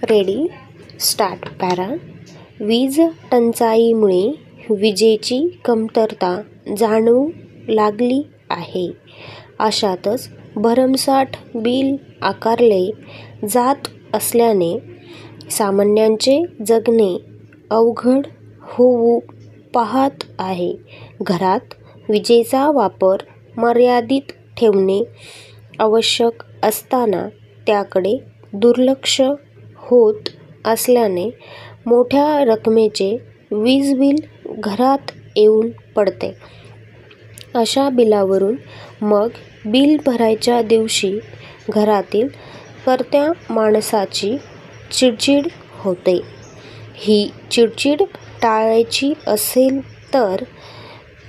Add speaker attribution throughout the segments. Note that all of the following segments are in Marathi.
Speaker 1: Ready start. पॅरा. वीज टंचाईमुळे विजेची कमतरता जाणवू लागली आहे. अशातच भरमसाठ बिल आकारले जात असल्याने सामान्यांचे जगणे अवघड होऊ पाहत आहे. घरात विजेचा वापर मर्यादित ठेवणे आवश्यक असताना त्याकडे दुर्लक्ष होत असल्याने मोठ्या रकमेचे वीज बिल घरात येऊन पडते. अशा बिलावरून मग बिल भरायच्या दिवशी घरातील कर्त्या माणसाची चिडचिड होते. ही चिडचिड टाळायची असेल तर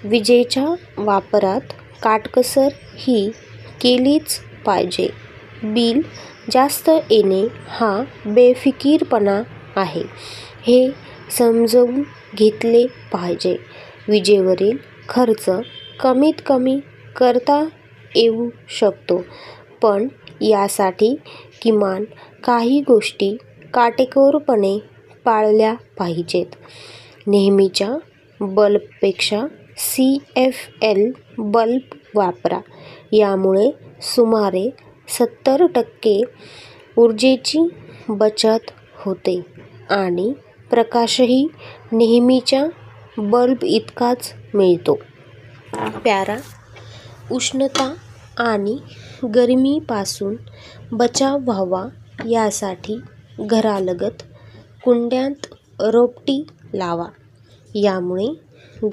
Speaker 1: विजेच्या वापरात काटकसर ही केलीच पाहिजे. बिल जास्त येणे हा बेफिकीरपणा आहे हे समजून घेतले पाहिजे. विजेवरील खर्च कमीत कमी करता येऊ शकतो, पण यासाठी किमान काही गोष्टी काटेकोरपणे पाळल्या पाहिजेत. नेहमीच्या बल्बपेक्षा CFL बल्ब वापरा. यामुळे सुमारे 70% ऊर्जेची बचत होते आणि प्रकाशही नेहमीच्या बल्ब इतकाच मिळतो. पॅरा. उष्णता आणि गरमीपासून बचाव व्हावा यासाठी घरालगत कुंड्यांत रोपटी लावा. यामुळे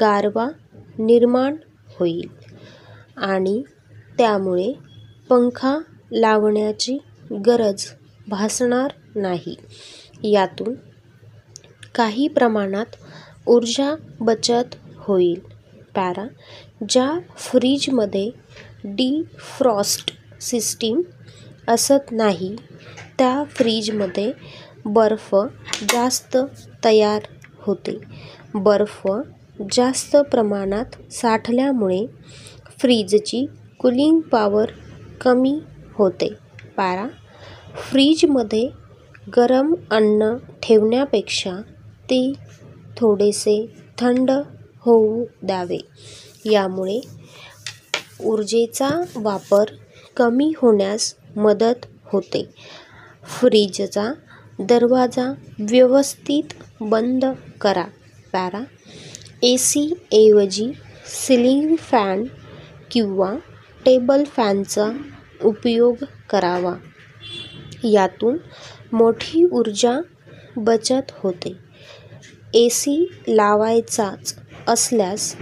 Speaker 1: गारवा निर्माण होईल आणि त्यामुळे पंखा लावण्याची गरज भासणार नाही. यातून काही प्रमाणात ऊर्जा बचत होईल. पॅरा. ज्या फ्रीजमध्ये डिफ्रॉस्ट सिस्टीम असत नाही त्या फ्रीजमध्ये बर्फ जास्त तयार होते. बर्फ जास्त प्रमाणात साठल्यामुळे फ्रीजची कूलिंग पॉवर कमी होते. पॅरा. फ्रीजमध्ये गरम अन्न ठेवण्यापेक्षा ते थोडेसे थंड होऊ द्यावे. यामुळे ऊर्जेचा वापर कमी होण्यास मदत होते. फ्रीजचा दरवाजा व्यवस्थित बंद करा. पॅरा. AC ऐवजी सिलिंग फॅन किंवा टेबल फॅनचा उपयोग करावा. यातून मोठी ऊर्जा बचत होते. AC लावायचाच असल्यास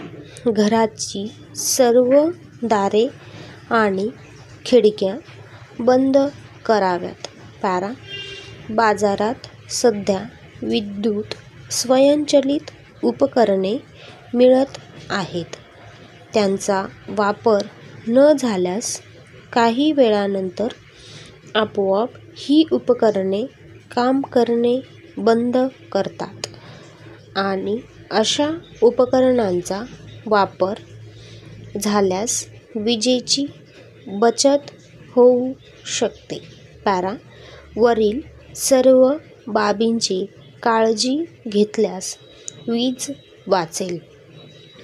Speaker 1: घराची सर्व दारे आणि खिडक्या बंद कराव्यात. पॅरा. बाजारात सध्या विद्युत स्वयंचलित उपकरणे मिळत आहेत. त्यांचा वापर न झाल्यास काही वेळानंतर आपोआप ही उपकरणे काम करणे बंद करतात आणि अशा उपकरणांचा वापर झाल्यास विजेची बचत होऊ शकते. पॅरा. वरील सर्व बाबींची काळजी घेतल्यास वीज वाचेल,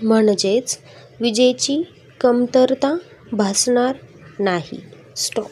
Speaker 1: म्हणजेच विजेची कमतरता भासणार नाही. स्टॉप.